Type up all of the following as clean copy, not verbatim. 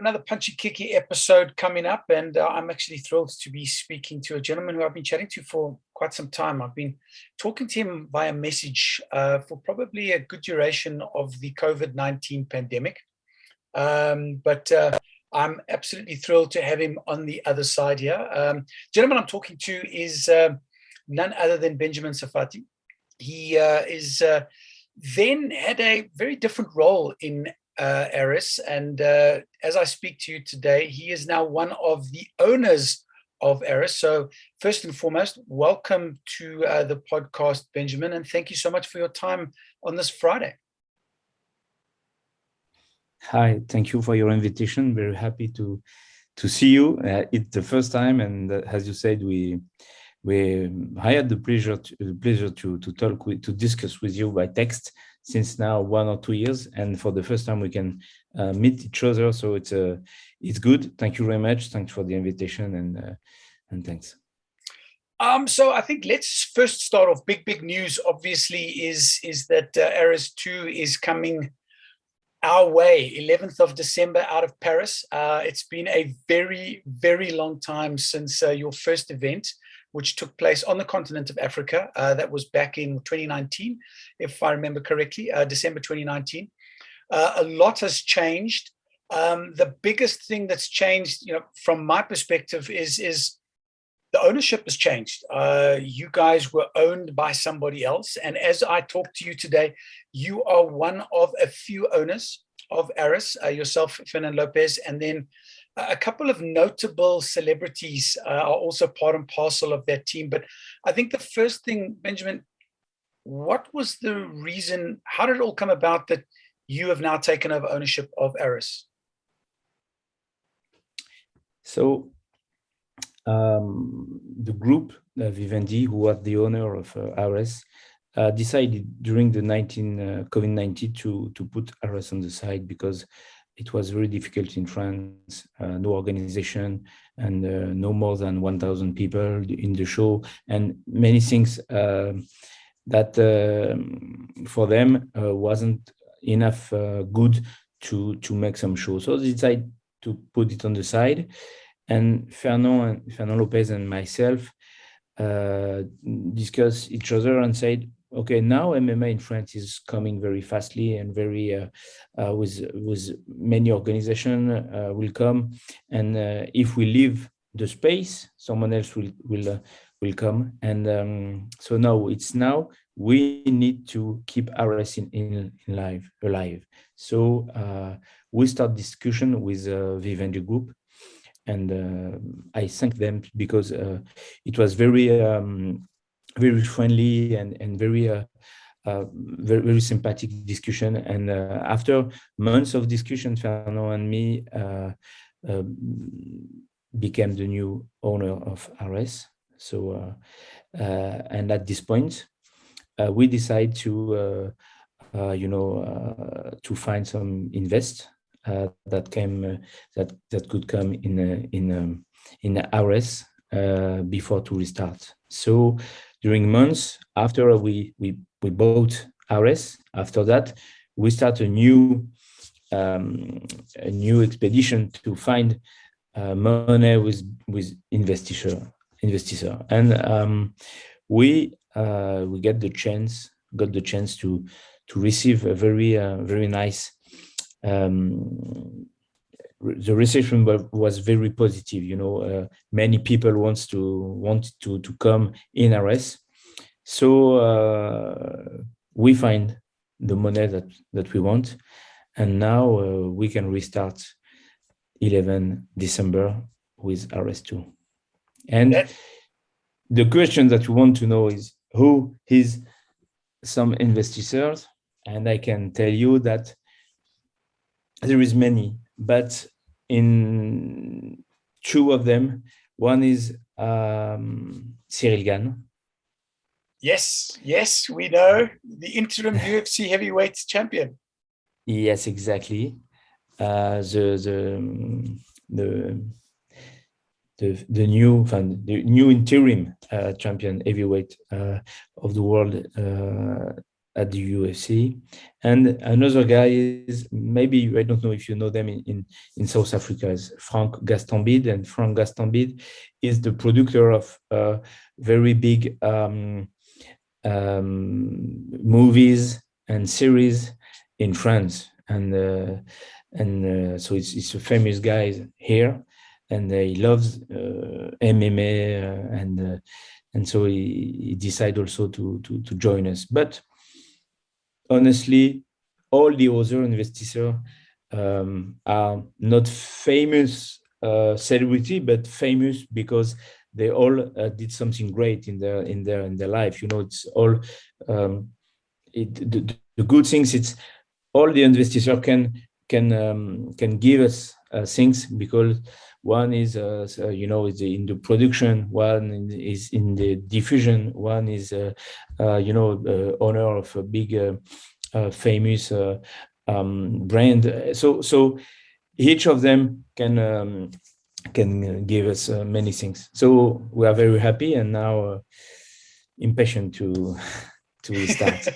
Another punchy kicky episode coming up, and I'm actually thrilled to be speaking to a gentleman who I've been chatting to for quite some time. I've been talking to him via message for probably a good duration of the COVID-19 pandemic. But I'm absolutely thrilled to have him on the other side here. Gentleman I'm talking to is none other than Benjamin Sarfati. He is then had a very different role in Aris, and as I speak to you today, he is now one of the owners of Aris. So first and foremost, welcome to the podcast, Benjamin, and thank you so much for your time on this Friday. Hi, thank you for your invitation. Very happy to see you. It's the first time, and as you said, I had the pleasure to talk to discuss with you by text since now 1 or 2 years, and for the first time we can meet each other. So it's good. Thank you very much. Thanks for the invitation, and thanks. So I think let's first start off. Big news, obviously, is that Aris 2 is coming our way, 11th of December, out of Paris. It's been a very long time since your first event, which took place on the continent of Africa. That was back in 2019, if I remember correctly, December 2019. A lot has changed. The biggest thing that's changed, from my perspective, is the ownership has changed. You guys were owned by somebody else, and as I talk to you today, you are one of a few owners of Aris, yourself, Fernand Lopez, and then a couple of notable celebrities are also part and parcel of that team. But I think the first thing, Benjamin, what was the reason? How did it all come about that you have now taken over ownership of Aris? So the group, Vivendi, who was the owner of Aris, decided during the COVID-19 to put Aris on the side because it was very difficult in France, no organization, and no more than 1,000 people in the show, and many things that for them wasn't enough good to make some show. So they decided to put it on the side, and Fernand Lopez and myself discussed each other and said, okay, now MMA in France is coming very fastly and very with many organizations will come, and if we leave the space, someone else will come, and so now we need to keep Aris alive. So we start discussion with Vivendi Group, and I thank them because it was very friendly and very sympathetic discussion. And after months of discussion, Fernand and me became the new owner of Aris. So and at this point, we decide to find some invest that could come in Aris before to restart. So during months after we bought Aris, after that we start a new expedition to find money with investor, and we got the chance to receive a very nice. The reception was very positive. Many people wanted to come in Aris, so we find the money that we want, and now we can restart 11 December with Aris 2. And the question that we want to know is who is some investors, and I can tell you that there is many, but in two of them, one is Cyril Gane. Yes, we know, the interim UFC heavyweight champion. Yes, exactly. The new interim champion heavyweight of the world at the UFC. And another guy is, maybe, I don't know if you know them in South Africa, is Frank Gastambide. And Frank Gastambide is the producer of very big movies and series in France. And so it's a famous guy here, and he loves MMA, and so he decided also to join us. But honestly, all the other investors are not famous celebrity, but famous because they all did something great in their life. You know, it's all the good things. It's all the investors can give us things, because one is is in the production, one is in the diffusion, one is owner of a big famous brand. So each of them can give us many things. So we are very happy, and now impatient to start.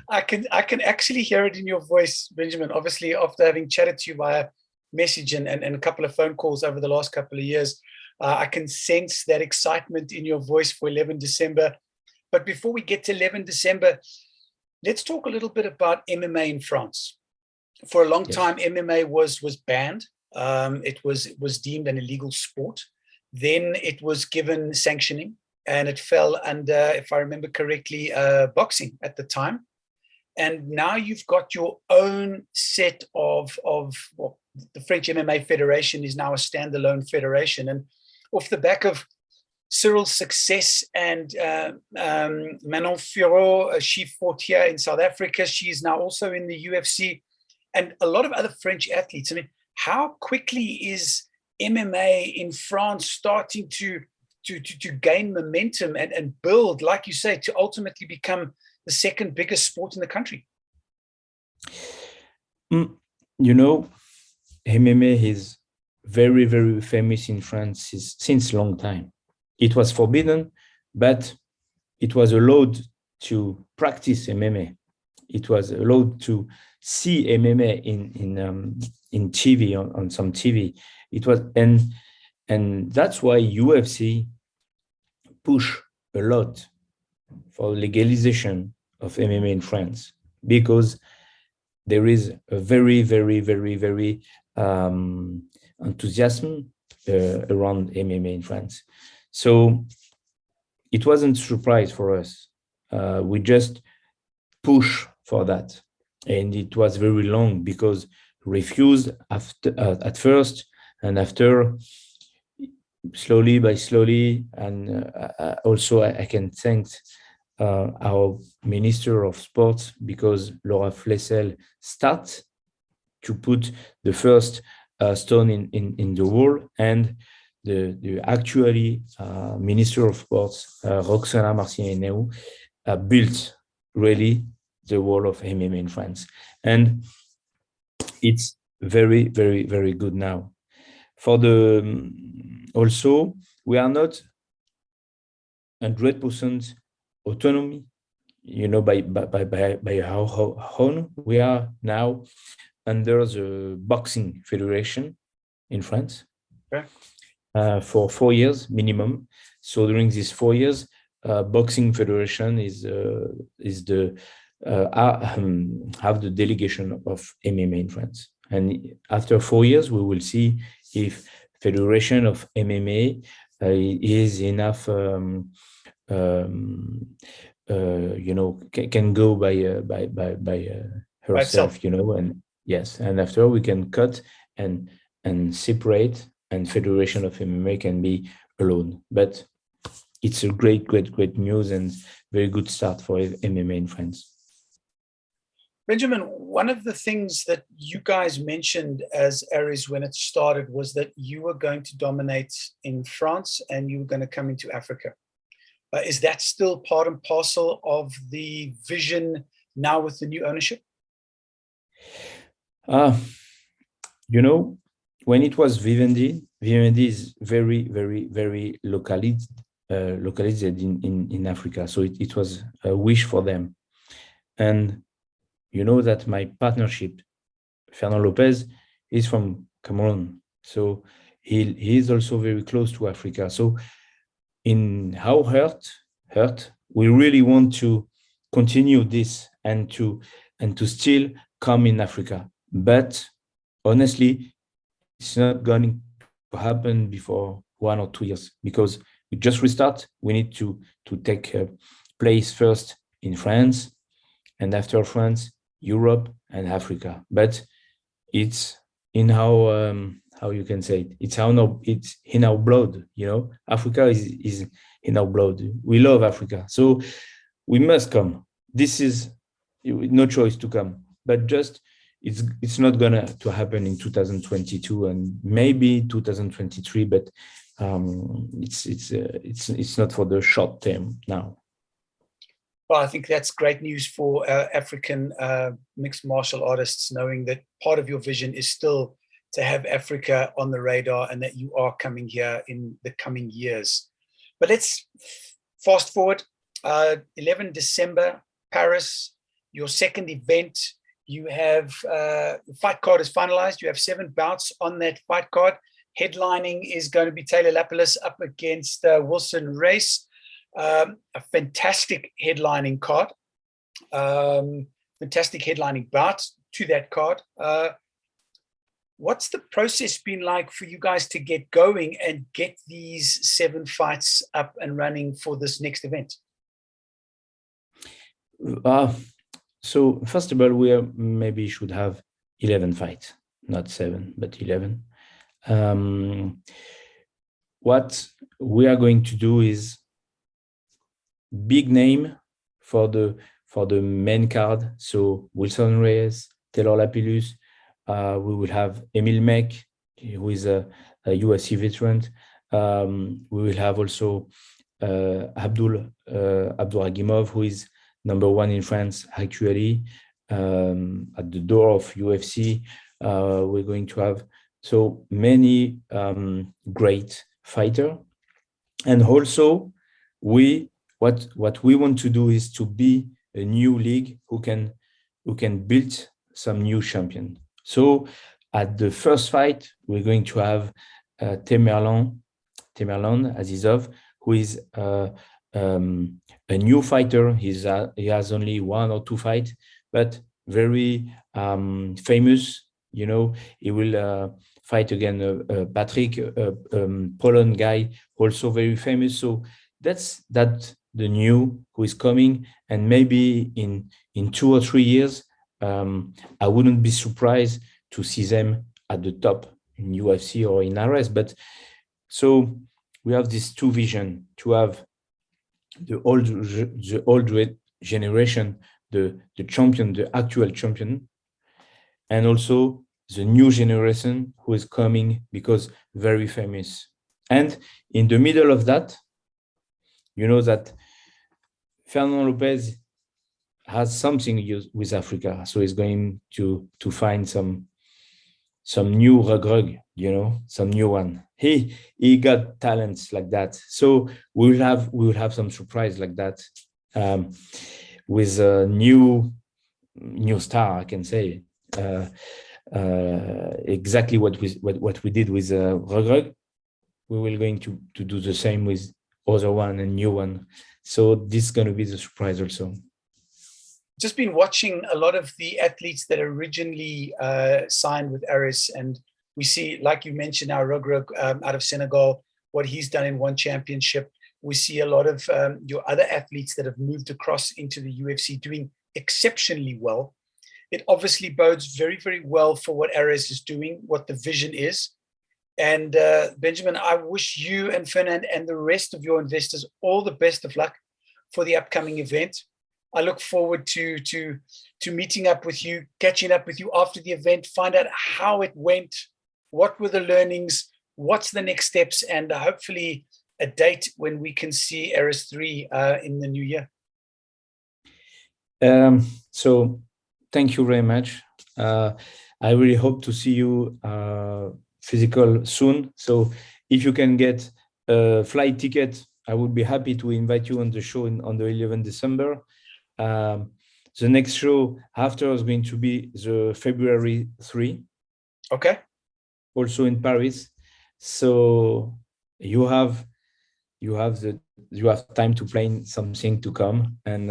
I can actually hear it in your voice, Benjamin. Obviously, after having chatted to you via message and a couple of phone calls over the last couple of years, I can sense that excitement in your voice for 11 December. But before we get to 11 December, let's talk a little bit about MMA in France. For a long time, MMA was banned. It was deemed an illegal sport. Then it was given sanctioning, and it fell under, if I remember correctly, boxing at the time. And now you've got your own set of well, the French MMA Federation is now a standalone federation. And off the back of Cyril's success and Manon Fiorot, she fought here in South Africa. She's now also in the UFC, and a lot of other French athletes. I mean, how quickly is MMA in France starting to gain momentum and build, like you say, to ultimately become the second biggest sport in the country? You know, MMA is very, very famous in France since a long time. It was forbidden, but it was allowed to practice MMA. It was allowed to see MMA in TV, on some TV. It was, and that's why UFC push a lot for legalization of MMA in France, because there is a very, very, very, very enthusiasm around MMA in France. So it wasn't a surprise for us. We just push for that, and it was very long, because refused at first, and after slowly by slowly. And also I can thank our Minister of Sports, because Laura Flessel started to put the first stone in the wall, and the actually Minister of Sports, Roxana Marcineanu, built really the wall of MMA in France. And it's very, very, very good now. For the also, we are not 100% autonomy, you know, by our own. We are now under the Boxing Federation in France. Okay. For 4 years minimum. So during these 4 years, Boxing Federation is the have the delegation of MMA in France. And after 4 years, we will see if Federation of MMA is enough, can go by herself, you know. And yes, and after we can cut and separate, and Federation of MMA can be alone. But it's a great news and very good start for MMA in France. Benjamin, one of the things that you guys mentioned as Aries when it started was that you were going to dominate in France and you were going to come into Africa. Is that still part and parcel of the vision now with the new ownership? You know, when it was Vivendi is very, very, very localized in Africa. So it was a wish for them. And you know that my partnership, Fernand Lopez, is from Cameroon. So he is also very close to Africa. So in our heart, we really want to continue this and to still come in Africa. But honestly, it's not going to happen before 1 or 2 years because we just restart. We need to take place first in France, and after France, Europe and Africa. But it's in how you can say it. It's in our blood. Africa is in our blood. We love Africa, so we must come. This is no choice to come. But just it's not gonna to happen in 2022 and maybe 2023. But it's not for the short term now. Well, I think that's great news for African mixed martial artists, knowing that part of your vision is still to have Africa on the radar and that you are coming here in the coming years. But let's fast forward. 11 December, Paris, your second event. You have the fight card is finalized. You have 7 bouts on that fight card. Headlining is going to be Taylor Lapilus up against Wilson Race. A fantastic headlining card, fantastic headlining bout to that card. What's the process been like for you guys to get going and get these 7 fights up and running for this next event? So first of all, we maybe should have 11 fights, not 7, but 11. What we are going to do is big name for the main card. So Wilson Reyes, Taylor Lapillus. We will have Emil Mek, who is a UFC veteran. We will have also Abdul Agimov, who is #1 in France actually, at the door of UFC. We're going to have so many great fighter, and also what we want to do is to be a new league who can build some new champion. So at the first fight, we're going to have Tamerlan Azizov, who is a new fighter. He has only 1 or 2 fights, but very famous. He will fight again Patrick, Poland guy, also very famous. So that's the new who is coming, and maybe in 2 or 3 years, I wouldn't be surprised to see them at the top in UFC or in RS. But so we have these 2 vision, to have the old generation, the champion, the actual champion, and also the new generation who is coming because very famous. And in the middle of that, you know that Fernand Lopez has something with Africa, so he's going to find some new rug, some new one. He got talents like that, so we will have some surprise like that, with a new star, I can say. Exactly what we did with Rug. We will going to do the same with other one and new one. So this is going to be the surprise also. Just been watching a lot of the athletes that originally signed with Aris, and we see, like you mentioned, now Rug out of Senegal, what he's done in one championship. We see a lot of your other athletes that have moved across into the UFC doing exceptionally well. It obviously bodes very, very well for what Aris is doing, what the vision is. And Benjamin, I wish you and Fernand and the rest of your investors all the best of luck for the upcoming event. I look forward to meeting up with you, catching up with you after the event, find out how it went, what were the learnings, what's the next steps, and hopefully a date when we can see Aris 3 in the new year. So thank you very much. I really hope to see you physical soon. So if you can get a flight ticket, I would be happy to invite you on the show on the 11th December. The next show after is going to be the February 3. Okay. Also in Paris. So you have time to plan something to come, and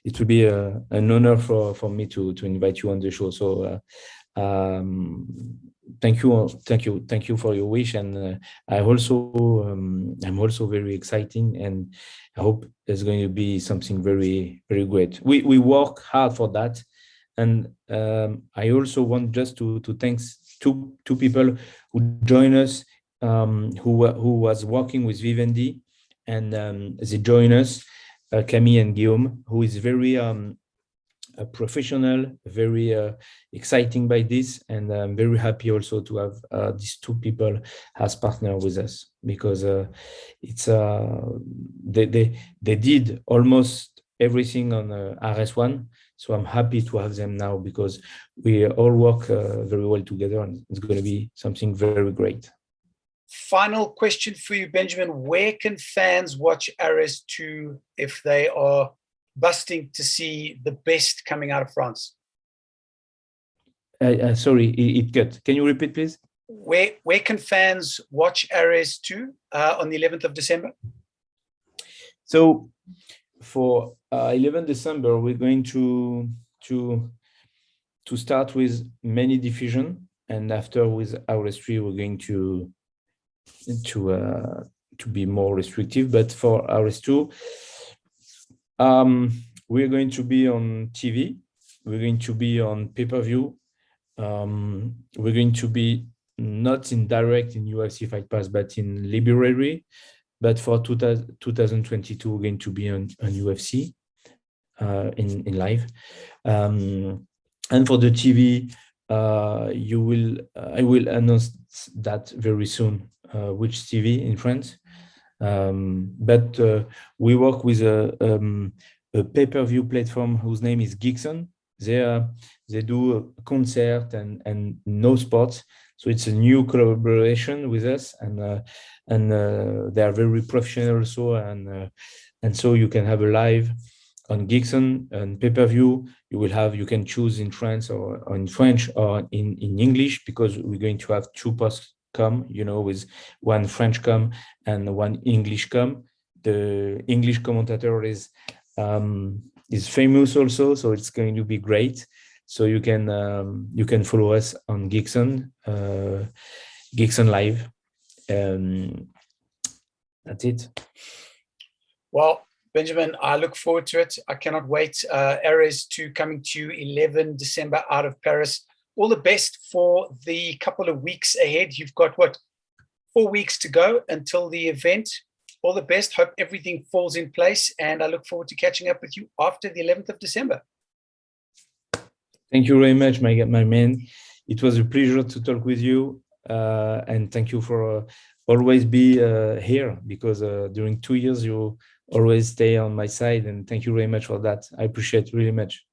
it will be an honor for me to invite you on the show. So thank you for your wish, and I'm also very exciting, and I hope it's going to be something very, very great. We work hard for that, and I also want just to thank two people who join us, who was working with Vivendi, and they join us, Camille and Guillaume, who is very a professional, very exciting by this, and I'm very happy also to have these two people as partner with us, because it's they did almost everything on RS1, so I'm happy to have them now, because we all work very well together, and it's going to be something very great. Final question for you, Benjamin. Where can fans watch RS2 if they are busting to see the best coming out of France? Sorry, it cut. Can you repeat, please? Where can fans watch RS2 on the 11th of December? So for 11 December, we're going to start with many diffusion, and after with RS3, we're going to be more restrictive. But for RS2, we're going to be on TV, we're going to be on pay-per-view, we're going to be not in direct in UFC Fight Pass, but in library. But for 2022, we're going to be on UFC in live. And for the TV, I will announce that very soon, which TV in France. But we work with a pay-per-view platform whose name is Geekson. They do a concert and no sports, so it's a new collaboration with us, and they are very professional also, and so you can have a live on Geekson and pay-per-view. You can choose in France or in French or in English, because we're going to have two posts come, with one French come and one English come. The English commentator is famous also, so it's going to be great. So you can follow us on Geekson Live. That's it. Well, Benjamin, I look forward to it. I cannot wait. RS2 coming to you 11 December out of Paris. All the best for the couple of weeks ahead. You've got 4 weeks to go until the event. All the best. Hope everything falls in place, and I look forward to catching up with you after the 11th of December. Thank you very much, my man. It was a pleasure to talk with you, and thank you for always be here, because during 2 years you always stay on my side, and thank you very much for that. I appreciate it really much.